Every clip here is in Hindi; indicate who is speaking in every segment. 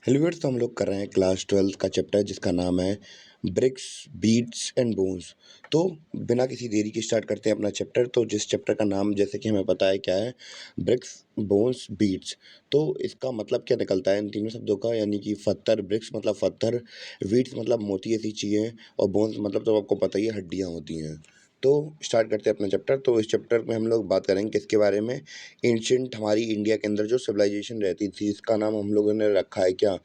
Speaker 1: हेलो व्यूअर्स, तो हम लोग कर रहे हैं क्लास 12th का चैप्टर जिसका नाम है ब्रिक्स बीट्स एंड बोन्स। तो बिना किसी देरी के स्टार्ट करते हैं अपना चैप्टर। तो जिस चैप्टर का नाम जैसे कि हमें पता है क्या है, ब्रिक्स बोन्स बीट्स। तो इसका मतलब क्या निकलता है इन तीनों शब्दों का, यानी कि पत्थर, ब्रिक्स मतलब पत्थर, बीट्स मतलब मोटी ऐसी चीज़ें, और बोन्स मतलब तो आपको पता ही है हड्डियाँ होती हैं। तो स्टार्ट करते हैं अपना चैप्टर। तो इस चैप्टर में हम लोग बात करेंगे किसके बारे में, एंशिएंट हमारी इंडिया के अंदर जो सिविलाइजेशन रहती थी, इसका नाम हम लोगों ने रखा है क्या,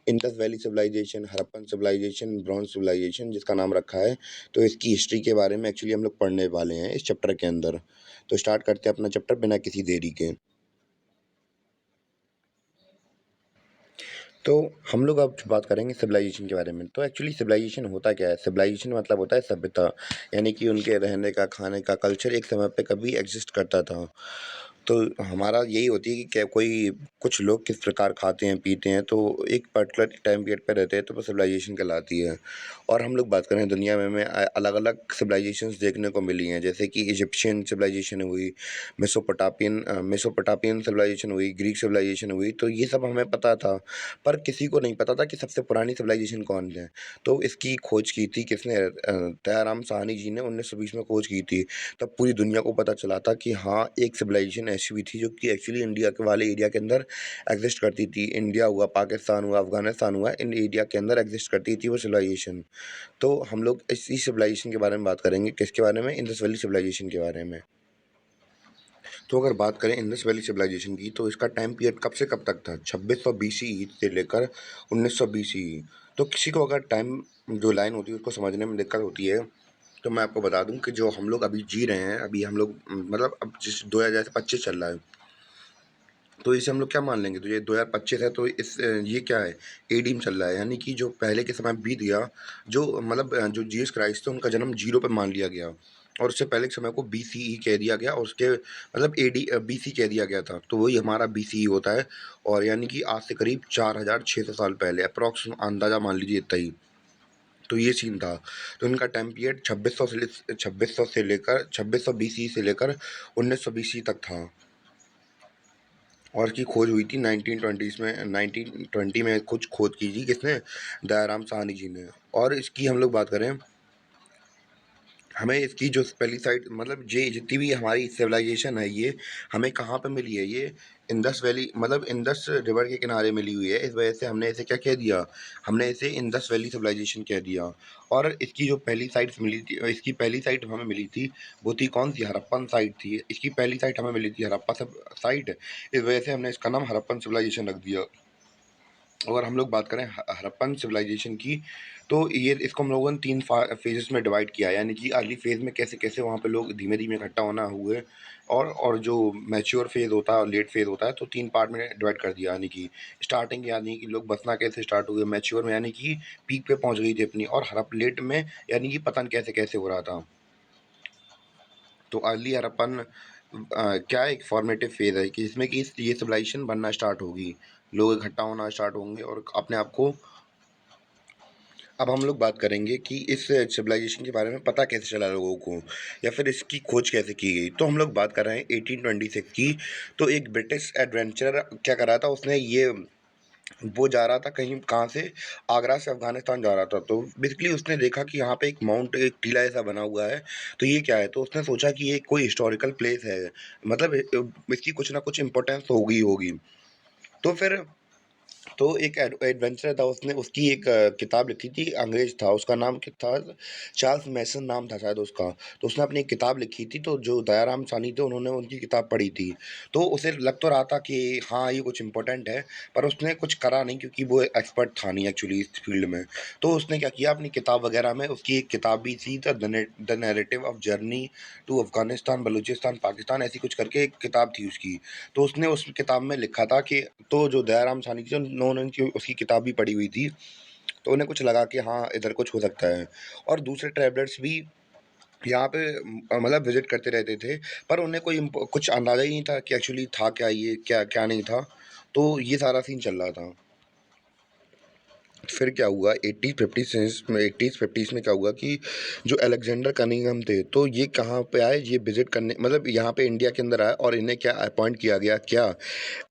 Speaker 1: Indus valley civilisation, Harappan civilisation, bronze civilisation जिसका नाम रखा है। तो इसकी हिस्ट्री के बारे में एक्चुअली हम लोग पढ़ने वाले हैं इस चैप्टर के अंदर। तो स्टार्ट करते हैं अपना चैप्टर बिना किसी देरी के। तो हम लोग अब बात करेंगे सिविलाइजेशन के बारे में। तो एक्चुअली सिविलाइजेशन होता क्या है, सिविलाइजेशन मतलब होता है सभ्यता, यानी कि उनके रहने का, खाने का कल्चर एक समय पे कभी एग्जिस्ट करता था। तो हमारा यही होती है कि क्या कोई कुछ लोग किस प्रकार खाते हैं पीते हैं, तो एक पर्टिकुलर टाइम पीरियड पे रहते हैं, तो वो सिविलाइजेशन कहलाती है। और हम लोग बात करें दुनिया में अलग अलग सिविलाइजेशंस देखने को मिली हैं, जैसे कि इजिप्शियन सिविलाइजेशन हुई, मेसोपोटापियन सिविलाइजेशन हुई, ग्रीक सिविलाइजेशन हुई। तो ये सब हमें पता था, पर किसी को नहीं पता था कि सबसे पुरानी सिविलाइजेशन कौन है। तो इसकी खोज की थी किसने, दयाराम साहनी जी ने 1920 में खोज की थी। तब पूरी दुनिया को पता चला था कि हाँ, एक सिविलाइजेशन ऐसी भी थी जो कि एक्चुअली इंडिया के वाले एरिया के अंदर एग्जिस्ट करती थी। इंडिया हुआ, पाकिस्तान हुआ, अफगानिस्तान हुआ, इन एरिया के अंदर एग्जिस्ट करती थी वो सिविलाइजेशन। तो हम लोग इसी सिविलाइजेशन के बारे में बात करेंगे, किसके बारे में, इंडस वैली सिविलाइजेशन के बारे में। तो अगर बात करें इंडस वैली सिविलाइजेशन की, तो इसका टाइम पीरियड कब से कब तक था, 2600 बीसीई से लेकर 1900 बीसीई। तो किसी को अगर टाइम जो लाइन होती है उसको समझने में दिक्कत होती है, तो मैं आपको बता दूं कि जो हम लोग अभी जी रहे हैं, अभी हम लोग मतलब अब जिस 2025 चल रहा है, तो इसे हम लोग क्या मान लेंगे, तो ये 2025 है, तो इस ये क्या है, एडीम चल रहा है, यानी कि जो पहले के समय बीत गया, जो मतलब जो जीसस क्राइस्ट थे उनका जन्म जीरो पे मान लिया गया, और उससे पहले के समय को बीसीई कह दिया गया, और उसके मतलब एडी बीसी कह दिया गया था, तो वही हमारा बीसीई होता है। और यानी कि आज से करीब 4600 साल पहले, अप्रॉक्स अंदाजा मान लीजिए इतना ही। तो ये सीन था। तो इनका टाइम पीरियड 2600 से लेकर 2600 बीसी से लेकर 1900 बीसी तक था। और इसकी खोज हुई थी 1920 में, 1920 में कुछ खोज की थी किसने, दयाराम साहनी जी ने। और इसकी हम लोग बात करें, हमें इसकी जो पहली साइट मतलब ये जितनी भी हमारी सिविलाइजेशन है, ये हमें कहाँ पे मिली है, ये इंडस वैली मतलब इंडस रिवर के किनारे मिली हुई है। इस वजह से हमने इसे क्या कह दिया, हमने इसे इंडस वैली सिविलाइजेशन कह दिया। और इसकी जो पहली साइट मिली थी, इसकी पहली साइट हमें मिली थी, वो थी कौन सी, हड़प्पन साइट थी। इसकी पहली साइट हमें मिली थी हड़प्पा साइट। इस वजह से हमने इसका नाम हड़प्पन सिविलाइजेशन रख दिया। अगर हम लोग बात करें हड़प्पन सिविलाइजेशन की, तो ये इसको हम लोगों ने 3 फेजेस में डिवाइड किया है, यानी कि अर्ली फेज में कैसे-कैसे वहाँ पे लोग धीमे-धीमे इकट्ठा होना हुए, और जो मैच्योर फेज होता है और लेट फेज होता है, तो 3 पार्ट में डिवाइड कर दिया। यानी कि स्टार्टिंग, यानी कि लोग बसना कैसे स्टार्ट हुए, मैच्योर में यानी कि पीक पे पहुँच गई थी अपनी, और हड़प लेट में यानी कि पतन कैसे-कैसे हो रहा था। तो अर्ली हड़प्पन क्या एक फॉर्मेटिव फेज है कि जिसमें कि ये सिविलाइजेशन बनना स्टार्ट होगी, लोग इकट्ठा होना स्टार्ट होंगे और अपने आप को। अब हम लोग बात करेंगे कि इस सिविलाइजेशन के बारे में पता कैसे चला लोगों को, या फिर इसकी खोज कैसे की गई। तो हम लोग बात कर रहे हैं 1826 की। तो एक ब्रिटिश एडवेंचरर क्या कर रहा था, उसने ये वो जा रहा था कहीं, कहाँ से, आगरा से अफगानिस्तान जा रहा था। तो बेसिकली उसने देखा कि यहाँ पे एक माउंट, एक टीला ऐसा बना हुआ है, तो ये क्या है, तो उसने सोचा कि ये कोई हिस्टोरिकल प्लेस है, मतलब इसकी कुछ ना कुछ इम्पोर्टेंस होगी होगी। तो फिर तो एक एडवेंचर था, उसने उसकी एक किताब लिखी थी, अंग्रेज था, उसका नाम क्या था, चार्ल्स मैसन नाम था शायद उसका। तो उसने अपनी एक किताब लिखी थी, तो जो दयाराम साहनी थे उन्होंने उनकी किताब पढ़ी थी। तो उसे लग तो रहा था कि हाँ ये कुछ इंपॉर्टेंट है, पर उसने कुछ करा नहीं क्योंकि वो एक्सपर्ट था नहीं एक्चुअली इस फील्ड में। तो उसने क्या किया, अपनी किताब वगैरह में उसकी एक किताब भी थी, the narrative of journey to Afghanistan, Balochistan, Pakistan, ऐसी कुछ करके एक किताब थी उसकी। तो उसने उस किताब में लिखा था कि, तो जो दयाराम साहनी थे उन्होंने उसकी किताब भी पढ़ी हुई थी, तो उन्हें कुछ लगा कि हाँ इधर कुछ हो सकता है। और दूसरे ट्रैवलर्स भी यहाँ पे मतलब विजिट करते रहते थे, पर उन्हें कोई कुछ अंदाजा ही नहीं था कि एक्चुअली था क्या, ये क्या क्या नहीं था। तो ये सारा सीन चल रहा था। फिर क्या हुआ 80s में क्या हुआ कि जो अलेक्जेंडर कनिंघम थे, तो ये कहाँ पे आए, ये विज़िट करने मतलब यहाँ पे इंडिया के अंदर आए और इन्हें क्या अपॉइंट किया गया क्या?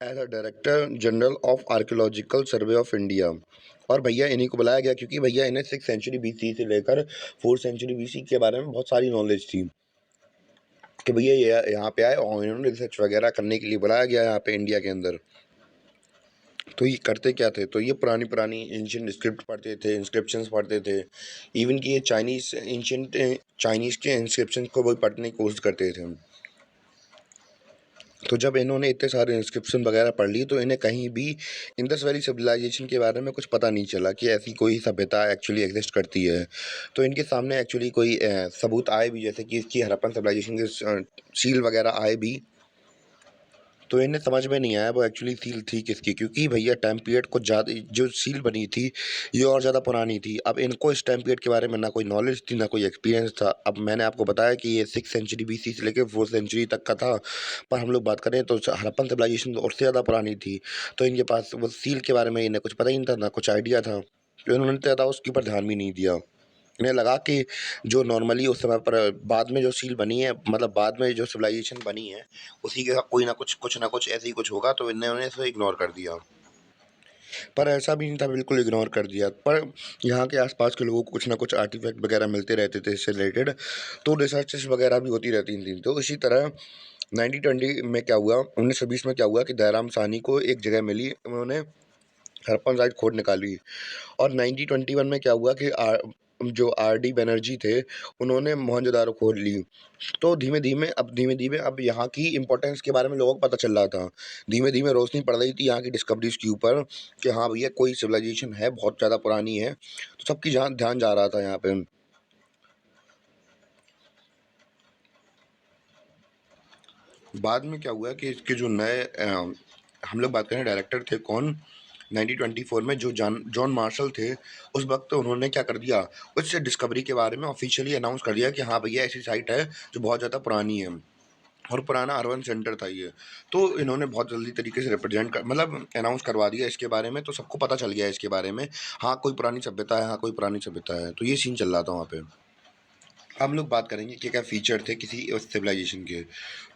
Speaker 1: As a director general of archaeological survey of India. और भैया इन्हीं को बुलाया गया क्योंकि भैया इन्हें 6th सेंचुरी बीसी से लेकर 4th सेंचुरी बीसी के बारे में बहुत सारी नॉलेज थी, कि भैया ये यहाँ पे आए और इन्होंने रिसर्च वगैरह करने के लिए बुलाया गया यहाँ पे इंडिया के अंदर। तो ये करते क्या थे? तो ये पुरानी-पुरानी एंशिएंट स्क्रिप्ट पढ़ते थे, इंस्क्रिप्शंस पढ़ते थे। इवन कि ये चाइनीज़ के इंस्क्रिप्शंस को भी पढ़ने की कोशिश करते थे। तो जब इन्होंने इतने सारे इंस्क्रिप्शन वगैरह पढ़ ली, तो इन्हें कहीं भी इंडस वैली सिविलाइजेशन के बारे में कुछ पता नहीं चला कि ऐसी कोई सभ्यता एक्चुअली एग्ज़िस्ट करती है। तो इनके सामने एक्चुअली कोई सबूत आए भी, जैसे कि इसकी हड़प्पन सिविलाइजेशन के सील वगैरह आए भी। तो इन्हें समझ में नहीं आया वो एक्चुअली सील थी किसकी, क्योंकि भैया टाइम पीरियड कुछ ज़्यादा जो सील बनी थी, ये और ज़्यादा पुरानी थी। अब इनको इस टाइम पीरियड के बारे में ना कोई नॉलेज थी, ना कोई एक्सपीरियंस था। अब मैंने आपको बताया कि ये 6th सेंचुरी बीसी से लेके 4th सेंचुरी तक का था, पर हम लोग बात करें तो हड़प्पन सिविलाइजेशन तो उससे ज़्यादा पुरानी थी। तो इनके पास वो सील के बारे में इन्हें कुछ पता ही नहीं था, ना कुछ आइडिया था। तो इन्होंने ज़्यादा उसके ऊपर ध्यान भी नहीं दिया। इन्हें लगा कि जो नॉर्मली उस समय पर बाद में जो सील बनी है, मतलब बाद में जो सिविलाइजेशन बनी है, उसी के साथ कोई ना कुछ ना कुछ ऐसे ही कुछ होगा, तो इन्होंने इसे इग्नोर कर दिया। पर ऐसा भी नहीं था बिल्कुल इग्नोर कर दिया, पर यहाँ के आस-पास के लोगों को कुछ ना कुछ आर्टिफैक्ट वगैरह मिलते रहते थे इससे रिलेटेड, तो रिसर्चेस वगैरह भी होती रहती थी। तो इसी तरह 1920 में क्या हुआ 1920 में क्या हुआ कि दयाराम साहनी को एक जगह मिली, उन्होंने हड़प्पन साइट खोद निकाली। और 1921 में क्या हुआ कि जो आर.डी. बनर्जी थे, उन्होंने मोहनजोदारो खोद ली। तो धीमे-धीमे अब यहाँ की इम्पोर्टेंस के बारे में लोगों को पता चल रहा था। धीमे-धीमे रोशनी पड़ रही थी यहाँ की डिस्कवरीज़ के ऊपर कि हाँ भैया कोई सिविलाइजेशन है, बहुत ज़्यादा पुरानी है। तो सबकी जहाँ ध्यान जा रहा था यहाँ पे। बाद में क्या हुआ कि इसके जो नए हम लोग बात करें डायरेक्टर थे कौन, 1924 में जो जॉन मार्शल थे, उस वक़्त उन्होंने क्या कर दिया, उस डिस्कवरी के बारे में ऑफ़िशियली अनाउंस कर दिया कि हाँ भैया ऐसी साइट है जो बहुत ज़्यादा पुरानी है और पुराना अर्बन सेंटर था ये। तो इन्होंने बहुत जल्दी तरीके से रिप्रेज़ेंट कर मतलब अनाउंस करवा दिया इसके बारे में, तो सबको पता चल गया इसके बारे में। हाँ, कोई पुरानी सभ्यता है, हाँ, कोई पुरानी सभ्यता है। तो ये सीन चल रहा था वहाँ पे। हम लोग बात करेंगे कि क्या फीचर थे किसी सिविलाइजेशन के।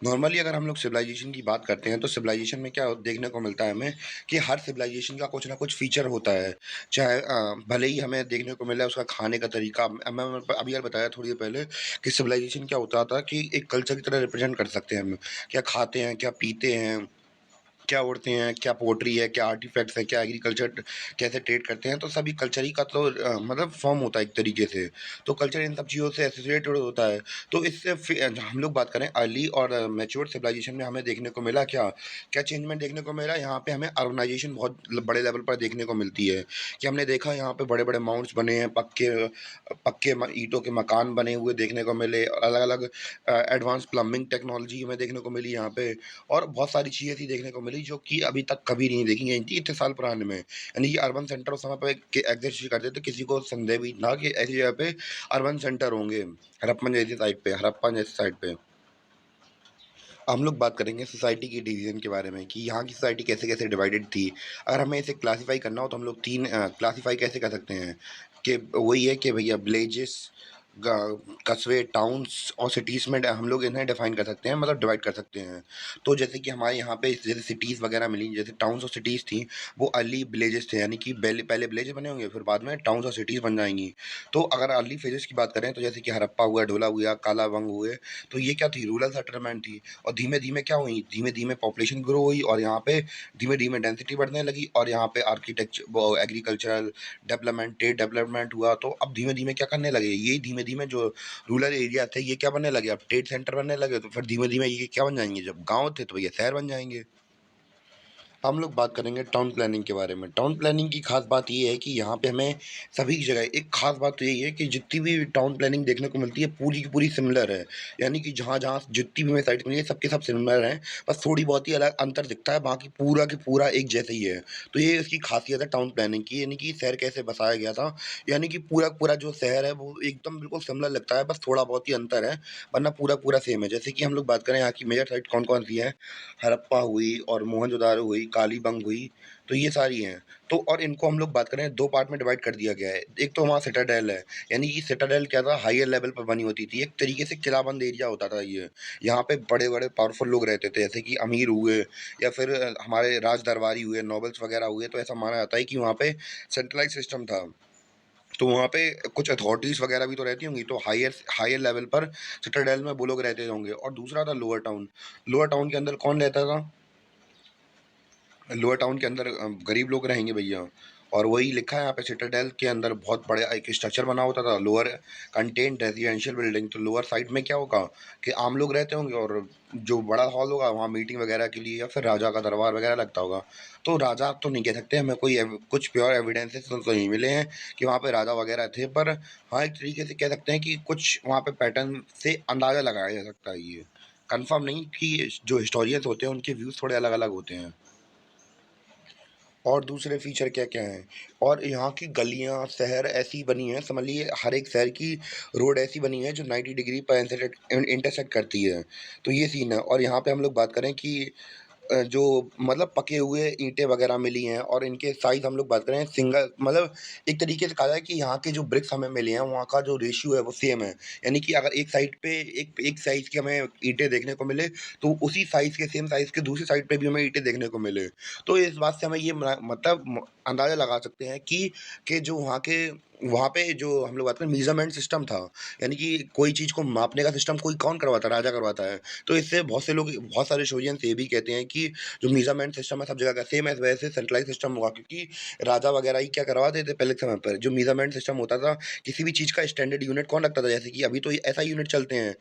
Speaker 1: नॉर्मली अगर हम लोग सिविलाइजेशन की बात करते हैं, तो सिविलाइजेशन में क्या देखने को मिलता है हमें कि हर सिविलाइजेशन का कुछ ना कुछ फीचर होता है। चाहे भले ही हमें देखने को मिला उसका खाने का तरीका। मैं अभी यार बताया थोड़ी देर पहले कि सिविलाइजेशन क्या होता था कि एक कल्चर की तरह रिप्रेज़ेंट कर सकते हैं हम। क्या खाते हैं, क्या पीते हैं, क्या ओढ़ते हैं, क्या पोएट्री है, क्या आर्टिफैक्ट्स हैं, क्या एग्रीकल्चर कैसे ट्रेड करते हैं, तो सभी कल्चर ही का तो मतलब फ़ॉर्म होता है एक तरीके से। तो कल्चर इन सब चीज़ों से एसोसिएटेड होता है। तो इससे हम लोग बात करें अर्ली और मैच्योर सिविलाइजेशन में हमें देखने को मिला क्या? क्या चेंजमेंट देखने को मिला? यहाँ पे हमें अर्बनाइज़ेशन बहुत बड़े लेवल पर देखने को मिलती है, कि हमने देखा यहाँ पे बड़े-बड़े माउंट्स बने हैं, पक्के पक्के ईंटों के मकान बने हुए देखने को मिले, अलग-अलग एडवांस प्लम्बिंग टेक्नोलॉजी हमें देखने को मिली यहाँ पे। और बहुत सारी चीज़ें ऐसी देखने को मिली जो कि अभी तक कभी नहीं देखी गई थी इतने साल पुराने में। यानी कि अर्बन सेंटर उस समय पे एग्ज़िस्ट करते थे, किसी को संदेह भी ना कि ऐसी जगह पे अर्बन सेंटर होंगे, हड़प्पन जैसी साइट पे। हम लोग बात करेंगे सोसाइटी की डिवीज़न के बारे में कि यहाँ की सोसाइटी कैसे-कैसे डिवाइडेड थी। अगर हमें इसे क्लासिफ़ाई करना हो तो हम लोग 3 क्लासिफ़ाई कैसे कर सकते हैं कि वही है कि भैया विलेजेस, ग कस्बे, टाउन्स और सिटीज़ में हम लोग इन्हें डिफ़ाइन कर सकते हैं, मतलब डिवाइड कर सकते हैं। तो जैसे कि हमारे यहाँ पे जैसे सिटीज़ वगैरह मिली, जैसे टाउन्स और सिटीज़ थी, वो अर्ली विलेजेस थे, यानी कि पहले विलेज बने होंगे, फिर बाद में टाउन्स और सिटीज़ बन जाएँगी। तो अगर अर्ली फ़ेजेज़ की बात करें तो जैसे कि हड़प्पा हुआ, ढोला हुआ, कालाअंब हुए, तो ये क्या थी, रूरल सेटलमेंट थी। और धीमे-धीमे क्या हुई, धीमे-धीमे पॉपुलेशन ग्रो हुई और यहाँ पे धीमे-धीमे डेंसिटी बढ़ने लगी और यहाँ पे वो एग्रीकल्चरल डेवलपमेंट, ट्रेड डेवलपमेंट हुआ। तो अब धीमे-धीमे क्या करने लगे, ये धीमे-धीमे जो रूरल एरिया थे, ये क्या बनने लगे, अब ट्रेड सेंटर बनने लगे, तो फिर धीमे-धीमे ये क्या बन जाएँगे, जब गाँव थे तो ये शहर बन जाएँगे। हम लोग बात करेंगे टाउन प्लानिंग के बारे में। टाउन प्लानिंग की ख़ास बात ये है कि यहाँ पे हमें सभी जगह एक ख़ास बात तो यही है कि जितनी भी टाउन प्लानिंग देखने को मिलती है, पूरी की पूरी सिमिलर है। यानी कि जहाँ-जहाँ जितनी भी हमें साइट्स मिली है, सब के सब सिमिलर हैं, बस थोड़ी बहुत ही अलग अंतर दिखता है, बाकी पूरा के पूरा एक जैसा ही है। तो ये इसकी ख़ासियत है टाउन प्लानिंग की, यानी कि शहर कैसे बसाया गया था, यानी कि पूरा का पूरा जो शहर है, वो एकदम बिल्कुल सिमिलर लगता है, बस थोड़ा बहुत ही अंतर है, वरना पूरा-पूरा सेम है। जैसे कि हम लोग बात करें यहाँ की मेजर साइट कौन-कौन सी हैं, हड़प्पा हुई और मोहनजोदारो हुई, कालीबंग हुई, तो ये सारी हैं। तो और इनको हम लोग बात करें 2 पार्ट में डिवाइड कर दिया गया है। एक तो वहाँ सिटाडेल है, यानी कि सिटाडेल क्या था हायर लेवल पर बनी होती थी, एक तरीके से किलाबंद एरिया होता था ये। यहाँ पे बड़े-बड़े पावरफुल लोग रहते थे जैसे कि अमीर हुए या फिर हमारे राज दरबारी हुए, नोबल्स वगैरह हुए, तो ऐसा माना जाता है कि वहाँ पे सेंट्रलाइज़ सिस्टम था। तो वहाँ पे कुछ अथॉरिटीज़ वगैरह भी तो रहती होंगी, तो हायर हायर लेवल पर सिटाडेल में वो लोग रहते होंगे और दूसरा था लोअर टाउन। लोअर टाउन के अंदर कौन रहता था? लोअर टाउन के अंदर गरीब लोग रहेंगे भैया। और वही लिखा है यहाँ पे सिटाडेल के अंदर बहुत बड़ा एक स्ट्रक्चर बना होता था, लोअर कंटेन्ड रेजिडेंशियल बिल्डिंग। तो लोअर साइड में क्या होगा कि आम लोग रहते होंगे और जो बड़ा हॉल होगा वहाँ मीटिंग वगैरह के लिए या फिर राजा का दरबार वगैरह लगता होगा। तो राजा तो नहीं कह सकते, हमें कोई कुछ प्योर एविडेंसेस तो नहीं मिले हैं कि वहाँ पे राजा वगैरह थे, पर हाँ एक तरीके से कह सकते हैं कि कुछ वहाँ पे पैटर्न से अंदाजा लगाया जा सकता है ये। कंफर्म नहीं कि जो हिस्टोरियंस होते हैं उनके व्यूज़ थोड़े अलग अलग होते हैं। और दूसरे फीचर क्या-क्या हैं? और यहाँ की गलियाँ, शहर ऐसी बनी हैं, समझ लीजिए हर एक शहर की रोड ऐसी बनी है जो 90 डिग्री पर इंटरसेक्ट करती है। तो ये सीन है और यहाँ पे हम लोग बात करें कि जो मतलब पके हुए ईंटें वगैरह मिली हैं और इनके साइज़ हम लोग बात करें सिंगल मतलब एक तरीके से कहा जाए कि यहाँ के जो ब्रिक्स हमें मिले हैं, वहाँ का जो रेशियो है वो सेम है। यानी कि अगर एक साइड पे एक एक साइज़ की हमें ईंटें देखने को मिले, तो उसी साइज़ के सेम साइज़ के दूसरी साइड पे भी हमें ईंटें देखने को मिले। तो इस बात से हमें ये मतलब अंदाज़ा लगा सकते हैं कि जो वहाँ पे जो हम लोग बात करें मेज़रमेंट सिस्टम था, यानी कि कोई चीज़ को मापने का सिस्टम कोई कौन करवाता है? राजा करवाता है। तो इससे बहुत सारे हिस्टोरियंस ये भी कहते हैं कि जो मेज़रमेंट सिस्टम है सब जगह का सेम है, वैसे सेंट्रलाइज़ सिस्टम होगा क्योंकि राजा वगैरह ही क्या करवाते थे पहले के समय पर, जो मेज़रमेंट सिस्टम होता था, किसी भी चीज़ का स्टैंडर्ड यूनिट कौन रखता था? जैसे कि अभी तो एसआई यूनिट चलते हैं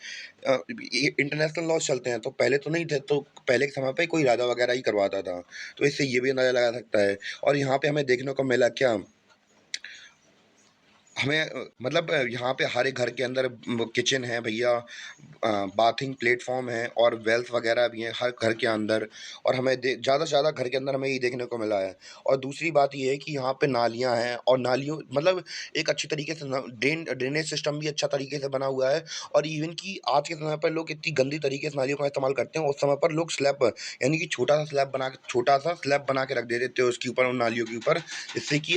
Speaker 1: ये इंटरनेशनल लॉज़ चलते हैं, तो पहले तो नहीं थे, तो पहले के समय पे कोई राजा वगैरह ही करवाता था। तो इससे ये भी अंदाज़ा लगा सकता है और यहाँ पे हमें देखने को मिला क्या हमें मतलब यहाँ पे हर एक घर के अंदर किचन है भैया बाथिंग प्लेटफ़ॉर्म है और वेल्स वगैरह भी हैं हर घर के अंदर और हमें ज़्यादा से ज़्यादा घर के अंदर हमें ये देखने को मिला है। और दूसरी बात ये है कि यहाँ पे नालियाँ हैं और नालियों मतलब एक अच्छी तरीके से न ड्रेनेज सिस्टम भी अच्छा तरीके से बना हुआ है और इवन कि आज के समय पर लोग इतनी गंदी तरीके से नालियों का इस्तेमाल करते हैं, उस समय पर लोग स्लैब यानी कि छोटा-सा स्लैब बना के रख देते थे उसके ऊपर उन नालियों के ऊपर, जिससे कि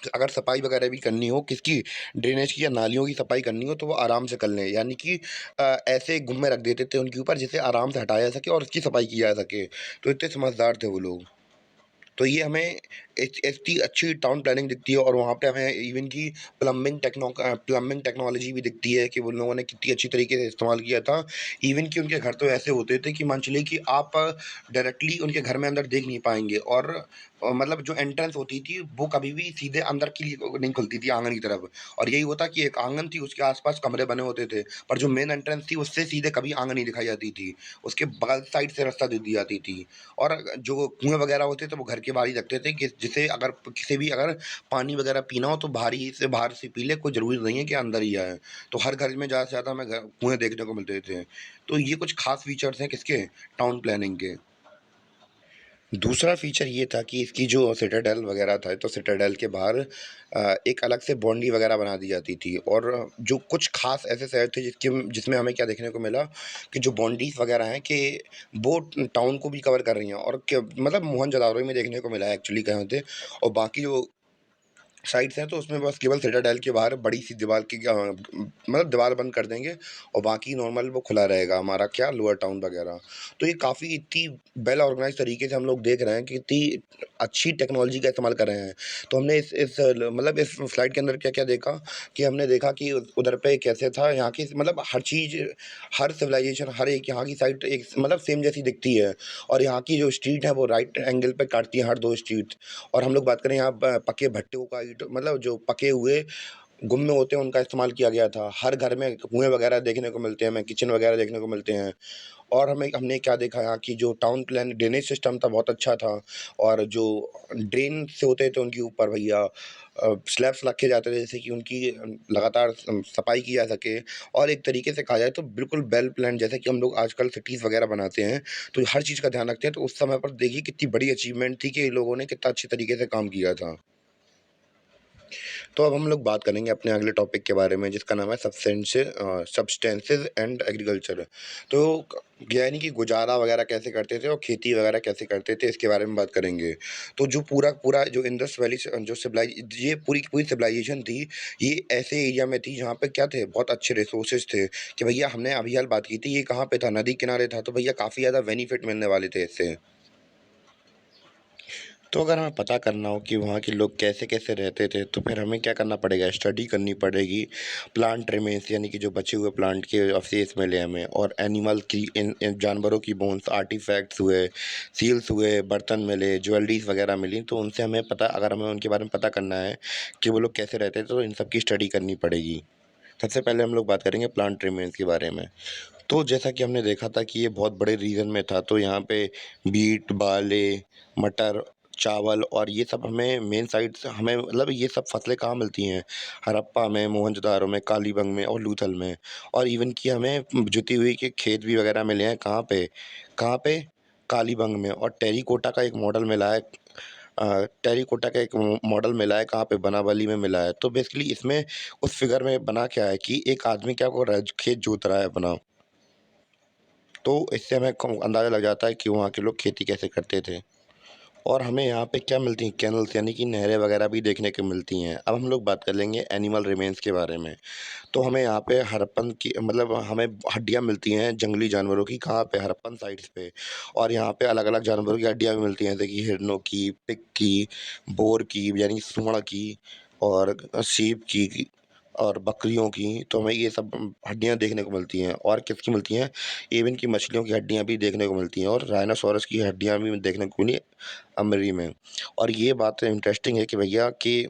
Speaker 1: अगर सफाई वगैरह भी करनी हो किसकी ड्रेनेज की या नालियों की सफाई करनी हो तो वो आराम से कर लें। यानी कि ऐसे गुम्मे रख देते थे उनके ऊपर जिसे आराम से हटाया जा सके और उसकी सफाई की जा सके। तो इतने समझदार थे वो लोग। तो ये हमें इतनी अच्छी टाउन प्लानिंग दिखती है और वहाँ पे हमें इवन की प्लम्बिंग टेक्नोलॉजी भी दिखती है कि उन लोगों ने कितनी अच्छी तरीके से इस्तेमाल किया था। इवन कि उनके घर तो ऐसे होते थे कि मान चलिए कि आप डायरेक्टली उनके घर में अंदर देख नहीं पाएँगे और मतलब जो एंट्रेंस होती थी वो कभी भी सीधे अंदर की नहीं खुलती थी आँगन की तरफ और यही होता कि एक आँगन थी उसके आस-पास कमरे बने होते थे। पर जो मेन एंट्रेंस थी उससे सीधे कभी आँगन नहीं दिखाई जाती थी। उसके बगल साइड से रास्ता दे दी जाती थी। और जो कुएँ वगैरह होते थे वो घर के बाहर ही रखते थे कि जिसे अगर किसे भी अगर पानी वगैरह पीना हो तो बाहर से पी ले, कोई ज़रूरी नहीं है कि अंदर ही आए। तो हर घर में ज़्यादा से ज़्यादा हमें कुएँ देखने को मिलते थे। तो ये कुछ ख़ास फीचर्स हैं किसके टाउन प्लानिंग के। दूसरा फ़ीचर ये था कि इसकी जो सिटाडेल वगैरह था, तो सिटाडेल के बाहर एक अलग से बाउंड्री वगैरह बना दी जाती थी और जो कुछ ख़ास ऐसे शहर थे जिसमें हमें क्या देखने को मिला कि जो बाउंड्रीज़ वगैरह हैं कि वो टाउन को भी कवर कर रही हैं और क मतलब मोहनजोदड़ो में देखने को मिला है एक्चुअली कहें तो और बाकी जो साइट्स हैं तो उसमें बस केवल सिटाडेल के बाहर बड़ी-सी दीवार की मतलब दीवार बंद कर देंगे और बाकी नॉर्मल वो खुला रहेगा हमारा क्या लोअर टाउन वगैरह। तो ये काफ़ी इतनी वेल ऑर्गनाइज़ तरीके से हम लोग देख रहे हैं कि इतनी अच्छी टेक्नोलॉजी का इस्तेमाल कर रहे हैं। तो हमने मतलब इस फ्लाइट के अंदर क्या-क्या देखा कि हमने देखा कि उधर पे कैसे था यहाँ की मतलब हर चीज़, हर सिविलाइज़ेशन हर एक यहाँ की साइट एक मतलब सेम जैसी दिखती है और यहाँ की जो स्ट्रीट है वो राइट एंगल पे काटती है हर 2 स्ट्रीट। और हम लोग बात करें यहाँ पके भट्टों का ईंट मतलब जो पके हुए गुम्मे होते हैं उनका इस्तेमाल किया गया था। हर घर में कुएँ वगैरह देखने को मिलते हैं, हमें किचन वगैरह देखने को मिलते हैं। और हमने क्या देखा यहाँ की जो टाउन प्लान ड्रेनेज सिस्टम था बहुत अच्छा था और जो ड्रेन से होते थे उनके ऊपर भैया स्लैब्स रखे जाते थे जिससे कि उनकी लगातार सफाई की जा सके और एक तरीके से कहा जाए तो बिल्कुल वेल प्लान्ड जैसे कि हम लोग आजकल सिटीज़ वगैरह बनाते हैं, तो हर चीज़ का ध्यान रखते हैं। तो उस समय पर देखिए कितनी बड़ी अचीवमेंट थी कि इन लोगों ने कितना अच्छे तरीके से काम किया था। तो अब हम लोग बात करेंगे अपने अगले टॉपिक के बारे में जिसका नाम है सब्सटेंसेस एंड एग्रीकल्चर। तो यानी कि गुजारा वगैरह कैसे करते थे और खेती वगैरह कैसे करते थे इसके बारे में बात करेंगे। तो जो पूरा पूरा जो इंडस वैली जो सिविलाइज ये पूरी की पूरी सिविलाइजेशन थी, ये ऐसे एरिया में थी जहाँ पे क्या थे, बहुत अच्छे रिसोर्सेज थे कि भैया हमने अभी हाल बात की थी, ये कहाँ पे था, नदी किनारे था, तो भैया काफ़ी ज़्यादा बेनिफिट मिलने वाले थे इससे। तो अगर हमें पता करना हो कि वहाँ के लोग कैसे-कैसे रहते थे, तो फिर हमें क्या करना पड़ेगा, स्टडी करनी पड़ेगी। प्लांट रिमेन्स यानी कि जो बचे हुए प्लांट के अवशेष मिले हमें, और एनिमल की इन जानवरों की बोन्स, आर्टिफैक्ट्स हुए, सील्स हुए, बर्तन मिले, ज्वेलरीज़ वगैरह मिली, तो उनसे हमें पता, अगर हमें उनके बारे में पता करना है कि वो लोग कैसे रहते थे, तो इन सब की स्टडी करनी पड़ेगी। सबसे पहले हम लोग बात करेंगे प्लांट रिमेन्स के बारे में। तो जैसा कि हमने देखा था कि ये बहुत बड़े रीजन में था, तो यहाँ पे बीट, बार्ले, मटर, चावल और ये सब हमें मेन साइट से हमें मतलब ये सब फसलें कहाँ मिलती हैं, हड़प्पा में, मोहनजोदारो में, कालीबंग में और लूथल में। और इवन कि हमें जुती हुई के खेत भी वगैरह मिले हैं कहाँ पे? कालीबंग में। और टेराकोटा का एक मॉडल मिला है, टेराकोटा का एक मॉडल मिला है, कहाँ पे? बनावली में मिला है। तो बेसिकली इसमें उस फिगर में बना क्या है कि एक आदमी क्या कर रहा है, खेत जोत रहा है अपना। तो इससे हमें अंदाज़ा लग जाता है कि वहाँ के लोग खेती कैसे करते थे। और हमें यहाँ पे क्या मिलती हैं, कैनल्स यानी कि नहरें वगैरह भी देखने को मिलती हैं। अब हम लोग बात कर लेंगे एनिमल रिमेन्स के बारे में। तो हमें यहाँ पे हड़प्पन की मतलब हमें हड्डियाँ मिलती हैं जंगली जानवरों की, कहाँ पे? हड़प्पन साइट्स पे। और यहाँ पे अलग-अलग जानवरों की हड्डियाँ भी मिलती हैं, जैसे कि हिरनों की, पिग की, बोर की यानी सूअर की, और सीप की और बकरियों की। तो हमें ये सब हड्डियाँ देखने को मिलती हैं। और किसकी मिलती हैं? इवन कि मछलियों की हड्डियाँ भी देखने को मिलती हैं, और राइनोसॉरस की हड्डियाँ भी देखने को मिली अमरी में। और ये बात इंटरेस्टिंग है कि भैया कि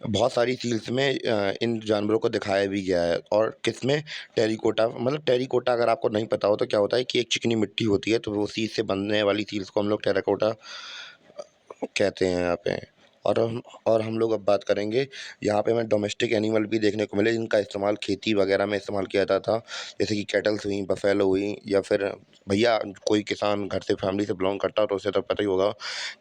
Speaker 1: बहुत सारी सील्स में इन जानवरों को दिखाया भी गया है। और किसमें? टेराकोटा, मतलब टेराकोटा अगर आपको नहीं पता हो तो क्या होता है कि एक चिकनी मिट्टी होती है, तो वो उसी से बनने वाली सील्स को हम लोग टेराकोटा कहते हैं यहाँ पे। और हम लोग अब बात करेंगे, यहाँ पे हमें डोमेस्टिक एनिमल भी देखने को मिले जिनका इस्तेमाल खेती वगैरह में इस्तेमाल किया जाता था। जैसे कि कैटल्स हुई, बफ़ेलो हुई, या फिर भैया कोई किसान घर से फैमिली से बिलॉन्ग करता है तो उसे तो पता ही होगा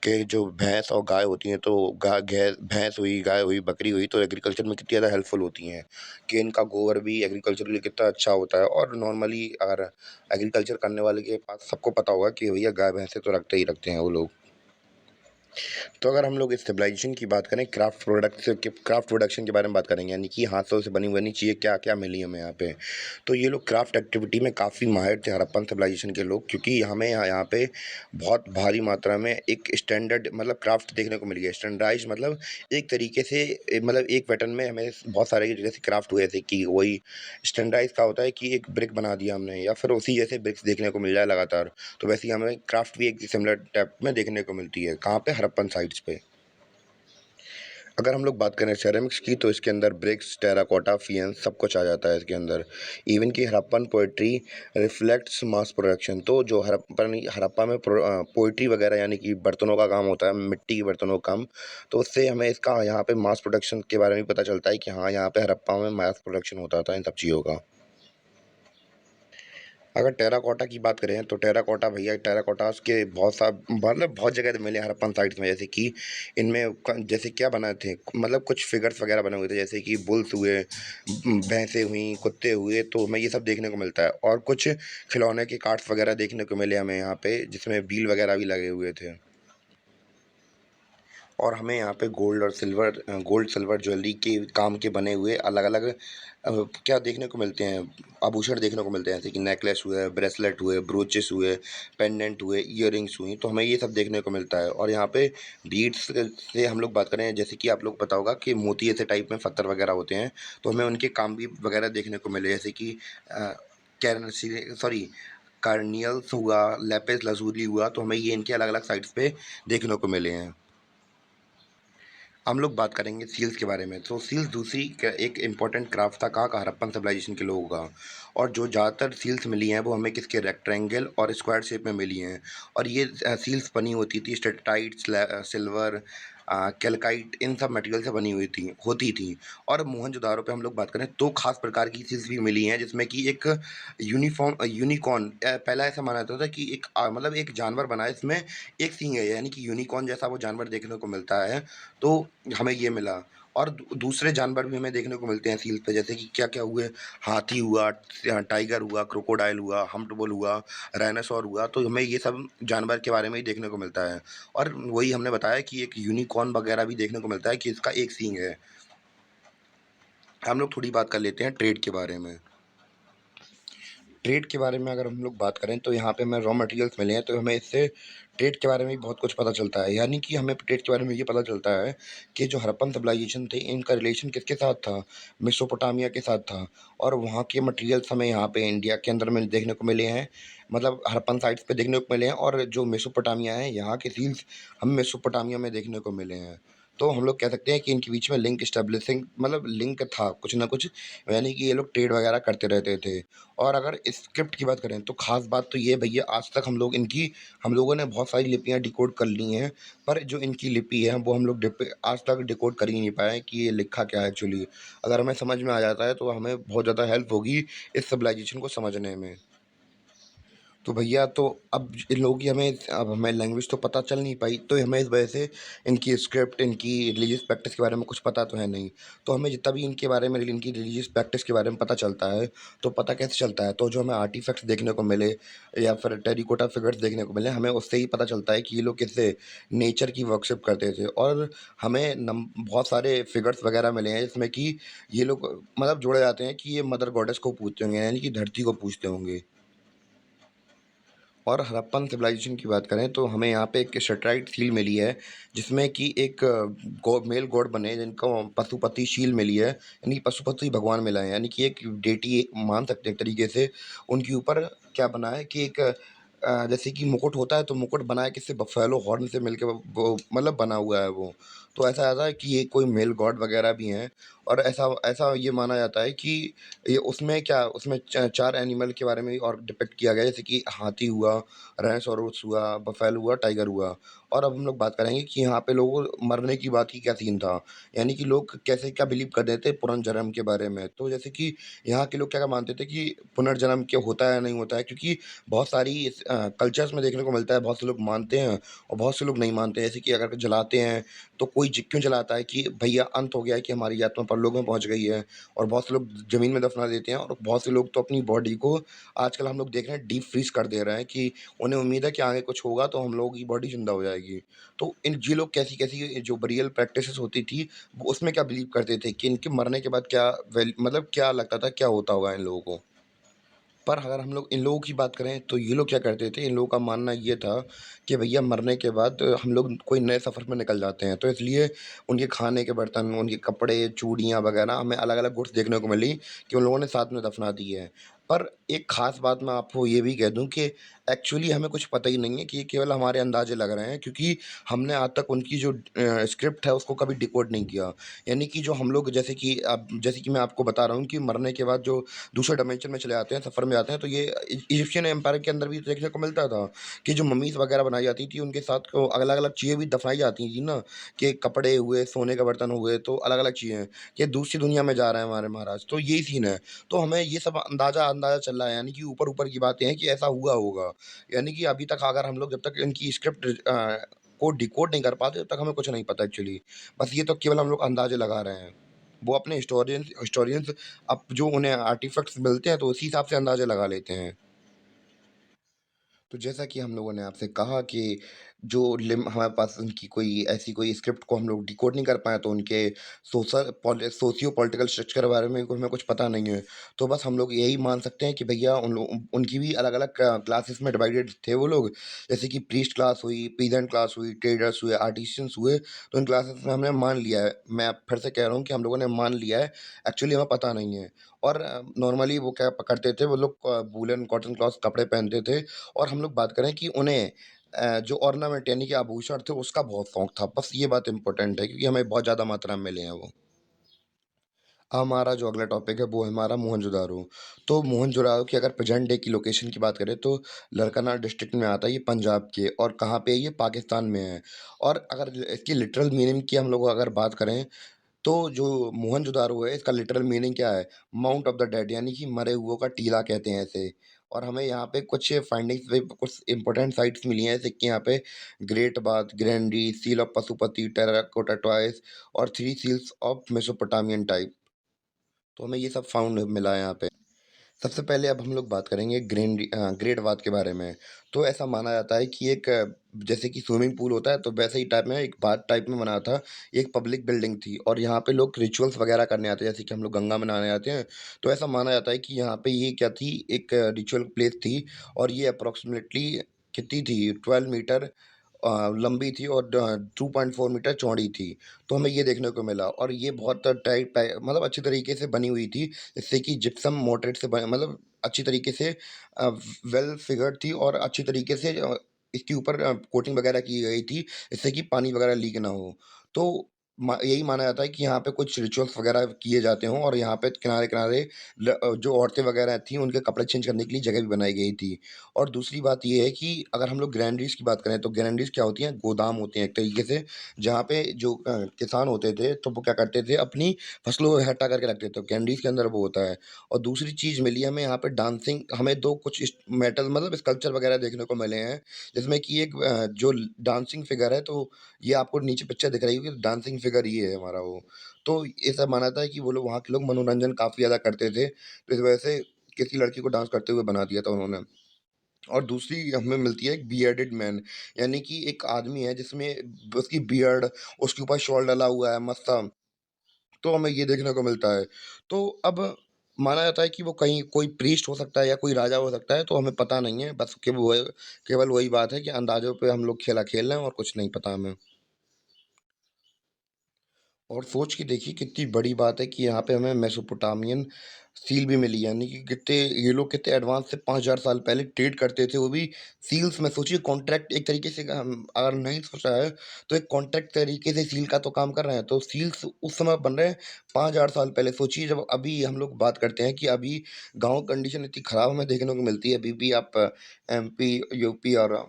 Speaker 1: कि जो भैंस और गाय होती हैं, तो भैंस हुई, गाय हुई, बकरी हुई, तो एग्रीकल्चर में कितनी ज़्यादा हेल्पफुल होती हैं कि इनका गोबर भी एग्रीकल्चर के लिए कितना अच्छा होता है। और नॉर्मली अगर एग्रीकल्चर करने वाले के पास सबको पता होगा कि भैया गाय भैंसे तो रखते ही रखते हैं वो लोग। तो अगर हम लोग इस सिविलाइजेशन की बात करें, क्राफ्ट प्रोडक्शन के बारे में बात करेंगे, यानी कि हाथों से बनी बनी चीज़ें क्या-क्या मिली हमें यहाँ पे। तो ये लोग क्राफ्ट एक्टिविटी में काफ़ी माहिर थे, हड़प्पन सिविलाइजेशन के लोग, क्योंकि हमें यहाँ पे बहुत भारी मात्रा में एक स्टैंडर्ड मतलब क्राफ्ट देखने को मिल गया। स्टैंडर्डाइज़्ड मतलब एक तरीके से मतलब एक पैटर्न में हमें बहुत सारे जैसे क्राफ्ट हुए थे कि वही स्टैंडर्डाइज़ का होता है कि एक ब्रिक बना दिया हमने, या फिर उसी जैसे ब्रिक्स देखने को मिल जाए लगातार। तो वैसे ही हमें क्राफ्ट भी एक सिमिलर टाइप में देखने को मिलती है। कहाँ पे? हड़प्पन साइट्स पे। अगर हम लोग बात करें सिरेमिक्स की, तो इसके अंदर ब्रिक्स, टेराकोटा, फियंस सब कुछ आ जाता है इसके अंदर। इवन कि Harappan poetry reflects mass production. तो जो हड़प्पा में पोएट्री वगैरह यानी कि बर्तनों का काम होता है, मिट्टी के बर्तनों का काम, तो उससे हमें इसका यहाँ पे मास प्रोडक्शन के बारे में भी पता चलता है कि हाँ, यहाँ पे हड़प्पा में मास प्रोडक्शन होता था इन सब चीज़ों का। अगर टेराकोटा की बात करें तो टेराकोटा भैया टेराकोटास के बहुत सा मतलब बहुत जगह मिले हड़प्पन साइट्स में, जैसे कि इनमें जैसे क्या बनाए थे, मतलब कुछ फिगर्स वगैरह बने हुए थे, जैसे कि बुल्स हुए, भैंसें हुई, कुत्ते हुए, तो हमें ये सब देखने को मिलता है। और कुछ खिलौने के कार्ड्स वगैरह देखने को मिले हमें यहाँ पे, जिसमें व्हील वगैरह भी लगे हुए थे। और हमें यहाँ पे गोल्ड सिल्वर ज्वेलरी के काम के बने हुए अलग-अलग क्या देखने को मिलते हैं, आभूषण देखने को मिलते हैं, जैसे कि नेकलेस हुए, ब्रेसलेट हुए, ब्रोचेस हुए, पेंडेंट हुए, इयररिंग्स हुई, तो हमें ये सब देखने को मिलता है। और यहाँ पे बीड्स से हम लोग बात करें, जैसे कि आप लोग को पता होगा कि मोती ऐसे टाइप में पत्थर वगैरह होते हैं, तो हमें उनके काम भी वगैरह देखने को मिले, जैसे कि सॉरी कार्नियल्स हुआ, लैपिस lazuli हुआ, तो हमें ये इनके अलग-अलग साइट्स पे देखने को मिले हैं। हम लोग बात करेंगे सील्स के बारे में। तो सील्स दूसरी एक इम्पोर्टेंट क्राफ्ट था कहाँ का? हड़प्पन सिविलाइजेशन के लोगों का। और जो ज़्यादातर सील्स मिली हैं वो हमें किसके? रेक्टेंगल और स्क्वायर शेप में मिली हैं। और ये सील्स बनी होती थी स्टेटाइट, सिल्वर, कैल्काइट इन सब मटेरियल से बनी हुई थी होती थी। और मोहनजोदाड़ो पे हम लोग बात करें तो ख़ास प्रकार की चीज़ भी मिली हैं जिसमें कि एक यूनिकॉर्न पहला ऐसा माना जाता था कि एक मतलब एक जानवर बना है इसमें एक सींग है, यानी कि यूनिकॉर्न जैसा वो जानवर देखने को मिलता है, तो हमें ये मिला। और दूसरे जानवर भी हमें देखने को मिलते हैं सील्स पे, जैसे कि क्या-क्या हुए, हाथी हुआ, टाइगर हुआ, क्रोकोडाइल हुआ, हम्प्ड बुल हुआ, डायनासोर हुआ, तो हमें ये सब जानवर के बारे में ही देखने को मिलता है। और वही हमने बताया कि एक यूनिकॉर्न वगैरह भी देखने को मिलता है कि इसका एक सींग है। हम लोग थोड़ी बात कर लेते हैं ट्रेड के बारे में। ट्रेड के बारे में अगर हम लोग बात करें तो यहाँ पे हमें रॉ मटेरियल्स मिले हैं, तो हमें इससे ट्रेड के बारे में भी बहुत कुछ पता चलता है। यानी कि हमें ट्रेड के बारे में ये पता चलता है कि जो हड़प्पन सिविलाइजेशन थे, इनका रिलेशन किसके साथ था? मेसोपोटामिया के साथ था। और वहाँ के मटेरियल्स हमें यहाँ पे इंडिया के अंदर में देखने को मिले हैं, मतलब हड़प्पन साइट्स पे देखने को मिले हैं, और जो मेसोपोटामिया है, यहाँ के सील्स हमें मेसोपोटामिया में देखने को मिले हैं। तो हम लोग कह सकते हैं कि इनके बीच में लिंक एस्टेब्लिशिंग मतलब लिंक था कुछ ना कुछ, यानी कि ये लोग ट्रेड वगैरह करते रहते थे। और अगर स्क्रिप्ट की बात करें तो ख़ास बात तो ये भैया, आज तक हम लोगों ने बहुत सारी लिपियाँ डिकोड कर ली हैं, पर जो इनकी लिपि है वो हम लोग आज तक डिकोड कर ही नहीं पाए कि ये लिखा क्या है एक्चुअली। अगर हमें समझ में आ जाता है तो हमें बहुत ज़्यादा हेल्प होगी इस सिविलाइजेशन को समझने में। तो भैया, तो अब इन लोगों की हमें लैंग्वेज तो पता चल नहीं पाई, तो हमें इस वजह से इनकी स्क्रिप्ट, इनकी रिलीजियस प्रैक्टिस के बारे में कुछ पता तो है नहीं। तो हमें जितना भी इनके बारे में, इनकी रिलीजियस प्रैक्टिस के बारे में पता चलता है, तो पता कैसे चलता है? तो जो हमें आर्टिफैक्ट्स देखने को मिले या फिर टेराकोटा फिगर्स देखने को मिले, हमें उससे ही पता चलता है कि ये लोग कैसे नेचर की वर्शिप करते थे। और हमें बहुत सारे फिगर्स वगैरह मिले हैं जिसमें कि ये लोग मतलब जोड़े जाते हैं कि ये मदर गॉडेस को पूजते होंगे, यानी कि धरती को पूजते होंगे। और हड़प्पन सिविलाइजेशन की बात करें तो हमें यहाँ पे एक सेटेलाइट सील मिली है, जिसमें कि एक मेल गॉड बने जिनको पशुपति शील मिली है, यानी पशुपति भगवान मिला है, यानी कि एक डेटी मान सकते हैं एक तरीके से। उनके ऊपर क्या बना है कि एक जैसे कि मुकुट होता है, तो मुकुट बना है किससे? बफेलो हॉर्न से मिलके वो मतलब बना हुआ है वो। तो ऐसा है कि ये कोई मेल गॉड वगैरह भी हैं। और ऐसा ऐसा ये माना जाता है कि ये उसमें 4 एनिमल के बारे में और डिपिक्ट किया गया है, जैसे कि हाथी हुआ, राइनोसोरस हुआ, बफेलो हुआ, टाइगर हुआ। और अब हम लोग बात करेंगे कि यहाँ पे लोगों मरने की बात की क्या सीन था, यानी कि लोग कैसे क्या बिलीव करते थे पुनर्जन्म के बारे में। तो जैसे कि यहाँ के लोग क्या-क्या मानते थे कि पुनर्जन्म क्या होता है या नहीं होता है, क्योंकि बहुत सारी कल्चर्स में देखने को मिलता है, बहुत से लोग मानते हैं और बहुत से लोग नहीं मानते हैं। जैसे कि अगर जलाते हैं, तो कोई क्यों जलाता है कि भैया अंत हो गया है, कि हमारी आत्मा परलोक में पहुँच गई है। और बहुत से लोग ज़मीन में दफ़ना देते हैं, और बहुत से लोग तो अपनी बॉडी को आजकल हम लोग देख रहे हैं डीप फ्रीज़ कर दे रहे हैं कि उन्हें उम्मीद है कि आगे कुछ होगा तो हम लोगों की बॉडी ज़िंदा हो जाएगी। तो ये लोग कैसी-कैसी जो बरियल प्रैक्टिसेज़ होती थी, वो उसमें क्या बिलीव करते थे कि इनके मरने के बाद क्या मतलब क्या लगता था, क्या होता होगा इन लोगों को? पर अगर हम लोग इन लोगों की बात करें तो ये लोग क्या करते थे, इन लोगों का मानना ये था कि भैया मरने के बाद हम लोग कोई नए सफ़र में निकल जाते हैं। तो इसलिए उनके खाने के बर्तन, उनके कपड़े, चूड़ियाँ वग़ैरह हमें अलग-अलग गुड्स देखने को मिली कि उन लोगों ने साथ में दफ़ना दी है। पर एक ख़ास बात मैं आपको ये भी कह दूँ कि एक्चुअली हमें कुछ पता ही नहीं है, कि ये केवल हमारे अंदाज़े लग रहे हैं, क्योंकि हमने आज तक उनकी जो स्क्रिप्ट है उसको कभी डिकोड नहीं किया। यानी कि जो हम लोग, जैसे कि मैं आपको बता रहा हूँ कि मरने के बाद जो दूसरे डायमेंशन में चले जाते हैं, सफ़र में जाते हैं, तो ये इजिप्शियन एम्पायर के अंदर भी देखने को मिलता था कि जो मम्मीज़ वग़ैरह बनाई जाती थी, उनके साथ को अलग-अलग चीज़ें भी दफ़नाई जाती थी ना, कि कपड़े हुए, सोने के बर्तन हुए, तो अलग-अलग चीज़ें, कि दूसरी दुनिया में जा रहे हैं हमारे महाराज, तो यही सीन है। तो हमें ये सब अंदाज़ा अंदाज़ा चल रहा है, यानी कि ऊपर-ऊपर की बातें हैं कि ऐसा हुआ होगा। यानी कि अभी तक अगर हम लोग जब तक इनकी स्क्रिप्ट को डिकोड नहीं कर पाते, तब तक हमें कुछ नहीं पता एक्चुअली। बस ये तो केवल हम लोग अंदाज़े लगा रहे हैं। वो अपने हिस्टोरियंस अब जो उन्हें आर्टिफैक्ट्स मिलते हैं, तो उसी हिसाब से अंदाज़ा लगा लेते हैं। तो जैसा कि हम लोगों ने आपसे कहा कि जो लिम हमारे पास उनकी कोई ऐसी कोई स्क्रिप्ट को हम लोग डिकोड नहीं कर पाए, तो उनके सोशियो पॉलिटिकल स्ट्रक्चर के बारे में हमें कुछ पता नहीं है। तो बस हम लोग यही मान सकते हैं कि भैया उनकी भी अलग-अलग क्लासेस में डिवाइडेड थे वो लोग। जैसे कि प्रीस्ट क्लास हुई, पीजेंट क्लास हुई, ट्रेडर्स हुए, आर्टिज़न्स हुए, तो इन क्लासेस में हमने मान लिया है। मैं अब फिर से कह रहा हूँ कि हम लोगों ने मान लिया है, एक्चुअली हमें पता नहीं है। और नॉर्मली वो क्या करते थे, वो लोग वूलन कॉटन क्लॉथ कपड़े पहनते थे। और हम लोग बात करें कि उन्हें जो ऑर्नामेंट यानी कि आभूषण थे, उसका बहुत शौक था। बस ये बात इम्पोर्टेंट है, क्योंकि हमें बहुत ज़्यादा मात्रा में मिले हैं वो। हमारा जो अगला टॉपिक है वो है हमारा मोहनजोदारो। तो मोहनजोदारो की अगर प्रेज़ेंट डे की लोकेशन की बात करें तो लरकाना डिस्ट्रिक्ट में आता है ये पंजाब के, और कहाँ पे है ये पाकिस्तान में है। और अगर इसकी लिटरल मीनिंग की हम लोग अगर बात करें तो जो मोहनजोदारो है इसका लिटरल मीनिंग क्या है? माउंट ऑफ द डेड, यानी कि मरे हुओं का टीला कहते हैं इसे। और हमें यहाँ पे कुछ फाइंडिंग्स भी कुछ इम्पोर्टेंट साइट्स मिली हैं, जैसे कि यहाँ पे great bath, granary, seal of Pashupati, terracotta toys और 3 सील्स ऑफ मेसोपोटामियन टाइप। तो हमें ये सब फाउंड मिला है यहाँ पे। सबसे पहले अब हम लोग बात करेंगे ग्रेट बाथ के बारे में। तो ऐसा माना जाता है कि एक जैसे कि स्विमिंग पूल होता है, तो वैसे ही टाइप में एक बाथ टाइप में बना था। एक पब्लिक बिल्डिंग थी और यहाँ पे लोग रिचुअल्स वगैरह करने आते हैं, जैसे कि हम लोग गंगा में नहाने आते हैं। तो ऐसा माना जाता है कि यहाँ पे ये क्या थी, एक रिचुअल प्लेस थी। और ये अप्रॉक्सिमेटली कितनी थी, 12 मीटर लंबी थी और 2.4 मीटर चौड़ी थी। तो हमें ये देखने को मिला, और ये बहुत टाइट मतलब अच्छी तरीके से बनी हुई थी, जिससे कि जिप्सम मोर्टार से बने, मतलब अच्छी तरीके से वेल फिगर्ड थी, और अच्छी तरीके से इसके ऊपर कोटिंग वगैरह की गई थी, जिससे कि पानी वगैरह लीक ना हो। तो यही माना जाता है कि यहाँ पे कुछ रिचुअल्स वगैरह किए जाते हों, और यहाँ पे किनारे-किनारे जो औरतें वगैरह थीं, उनके कपड़े चेंज करने के लिए जगह भी बनाई गई थी। और दूसरी बात ये है कि अगर हम लोग ग्रैंडरीज़ की बात करें, तो ग्रैंडरीज़ क्या होती हैं? गोदाम होते हैं एक तरीके से, जहाँ पे जो किसान होते थे, तो वो क्या करते थे, अपनी फसलों को इकट्ठा करके रखते थे, तो ग्रैंडरीज़ के अंदर वो होता है। और दूसरी चीज़ मिली हमें यहाँ पे डांसिंग, हमें 2 कुछ मेटल मतलब स्कल्पचर वगैरह देखने को मिले हैं, जिसमें कि एक जो डांसिंग फिगर है, तो ये आपको नीचे पिक्चर दिख रही होगी, डांसिंग फिगर ये है हमारा वो। तो ऐसा माना जाता है कि वो लोग, वहाँ के लोग मनोरंजन काफ़ी ज़्यादा करते थे, तो इस वजह से किसी लड़की को डांस करते हुए बना दिया था उन्होंने। और दूसरी हमें मिलती है एक बियर्डेड मैन, यानी कि एक आदमी है जिसमें उसकी बियर्ड, उसके ऊपर शॉल डला हुआ है मस्त सा, तो हमें ये देखने को मिलता है। तो अब माना जाता है कि वो कहीं कोई प्रीस्ट हो सकता है या कोई राजा हो सकता है, तो हमें पता नहीं है, बस केवल वही बात है कि अंदाज़ों पे हम लोग खेला खेल रहे हैं और कुछ नहीं पता हमें। और सोच के देखिए कितनी बड़ी बात है कि यहाँ पे हमें मेसोपोटामियन सील भी मिली, यानी कि कितने ये लोग कितने एडवांस से 5000 साल पहले ट्रेड करते थे, वो भी सील्स में। सोचिए कॉन्ट्रैक्ट एक तरीके से, हम अगर नहीं सोचा है तो एक कॉन्ट्रैक्ट तरीके से सील का तो काम कर रहे हैं, तो सील्स उस समय बन रहे हैं 5000 साल पहले। सोचिए, जब अभी हम लोग बात करते हैं कि अभी गांव कंडीशन इतनी खराब हमें देखने को मिलती है, अभी भी आप एमपी, यूपी और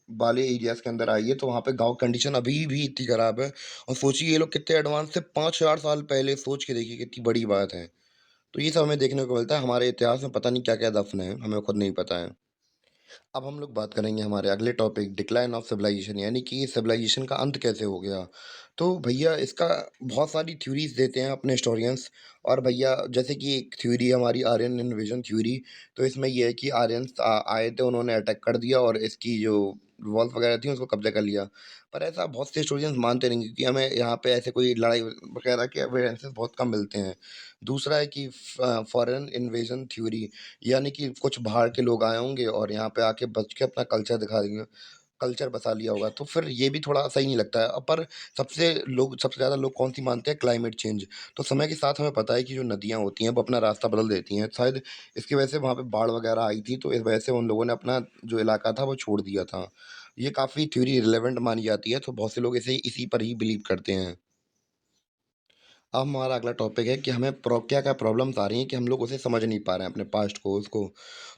Speaker 1: वाले एरियाज़ के अंदर आइए, तो वहाँ पे गाँव कंडीशन अभी भी इतनी खराब है। और सोचिए ये लोग कितने एडवांस थे, 5000 साल पहले, सोच के देखिए कितनी बड़ी बात है। तो ये सब हमें देखने को मिलता है, हमारे इतिहास में पता नहीं क्या-क्या दफ़न है, हमें खुद नहीं पता है। अब हम लोग बात करेंगे हमारे अगले टॉपिक, डिक्लाइन ऑफ सिविलाइजेशन, यानी कि सिविलाइजेशन का अंत कैसे हो गया। तो भैया इसका बहुत सारी थ्योरीज देते हैं अपने हिस्टोरियंस। और भैया जैसे कि एक थ्योरी है हमारी आर्यन इन्वेजन थ्योरी। तो इसमें ये है कि आर्यंस आए थे, उन्होंने अटैक कर दिया और इसकी जो वॉल्स वगैरह थी उसको कब्जा कर लिया। पर ऐसा बहुत से हिस्टोरियंस मानते नहीं, क्योंकि हमें यहाँ पे ऐसे कोई लड़ाई वगैरह के एविडेंसेस बहुत कम मिलते हैं। दूसरा है कि फॉरेन इन्वेजन थ्योरी, यानी कि कुछ बाहर के लोग आए होंगे और यहाँ पे आके बच के अपना कल्चर दिखा देंगे, कल्चर बसा लिया होगा, तो फिर ये भी थोड़ा सही नहीं लगता है। पर सबसे ज़्यादा लोग कौन-सी मानते हैं, क्लाइमेट चेंज। तो समय के साथ हमें पता है कि जो नदियाँ होती हैं वो अपना रास्ता बदल देती हैं। शायद इसकी वजह से वहाँ पे बाढ़ वगैरह आई थी, तो इस वजह से उन लोगों ने अपना जो इलाका था वो छोड़ दिया था। ये काफ़ी थ्योरी रिलेवेंट मानी जाती है, तो बहुत से लोग इसे इसी पर ही बिलीव करते हैं। अब हमारा अगला टॉपिक है कि हमें क्या-क्या प्रॉब्लम्स आ रही हैं कि हम लोग उसे समझ नहीं पा रहे हैं अपने पास्ट को, उसको।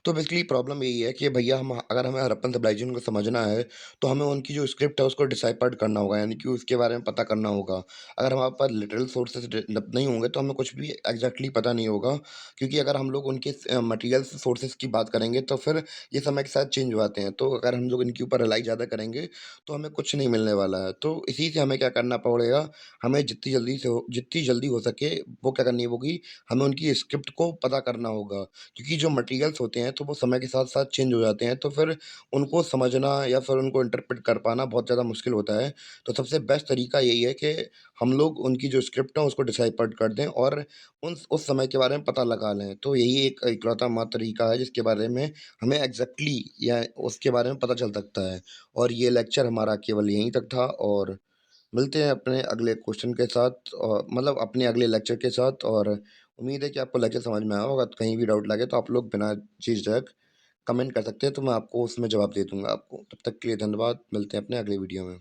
Speaker 1: तो बेसिकली प्रॉब्लम यही है कि भैया हम अगर हमें हड़प्पन सिविलाइजेशन को समझना है, तो हमें उनकी जो स्क्रिप्ट है उसको डिसाइफर्ड करना होगा, यानी कि उसके बारे में पता करना होगा। अगर हमारे पास लिटरल सोर्सेज़ नहीं होंगे तो हमें कुछ भी एग्ज़ैक्टली पता नहीं होगा, क्योंकि अगर हम लोग उनके मटेरियल्स सोर्सेज़ की बात करेंगे तो फिर ये समय के साथ चेंज हो जाते हैं। तो अगर हम लोग इनके ऊपर रिलाई ज़्यादा करेंगे, तो हमें कुछ नहीं मिलने वाला है। तो इसी से हमें क्या करना पड़ेगा, हमें जितनी जल्दी हो सके वो क्या करनी होगी, हमें उनकी स्क्रिप्ट को पता करना होगा। क्योंकि जो मटेरियल्स होते हैं तो वो समय के साथ-साथ चेंज हो जाते हैं, तो फिर उनको समझना या फिर उनको इंटरप्रेट कर पाना बहुत ज़्यादा मुश्किल होता है। तो सबसे बेस्ट तरीका यही है कि हम लोग उनकी जो स्क्रिप्ट है उसको डिसाइफर्ड कर दें और उस समय के बारे में पता लगा लें। तो यही एक इकलौता मात्र तरीका है जिसके बारे में हमें एग्ज़ैक्टली या उसके बारे में पता चल सकता है। और ये लेक्चर हमारा केवल यहीं तक था, और मिलते हैं अपने अगले क्वेश्चन के साथ, और मतलब अपने अगले लेक्चर के साथ। और उम्मीद है कि आपको लेक्चर समझ में आया होगा। तो कहीं भी डाउट लगे तो आप लोग बिना झिझक कमेंट कर सकते हैं, तो मैं आपको उसमें जवाब दे दूँगा आपको। तब तक के लिए धन्यवाद, मिलते हैं अपने अगले वीडियो में।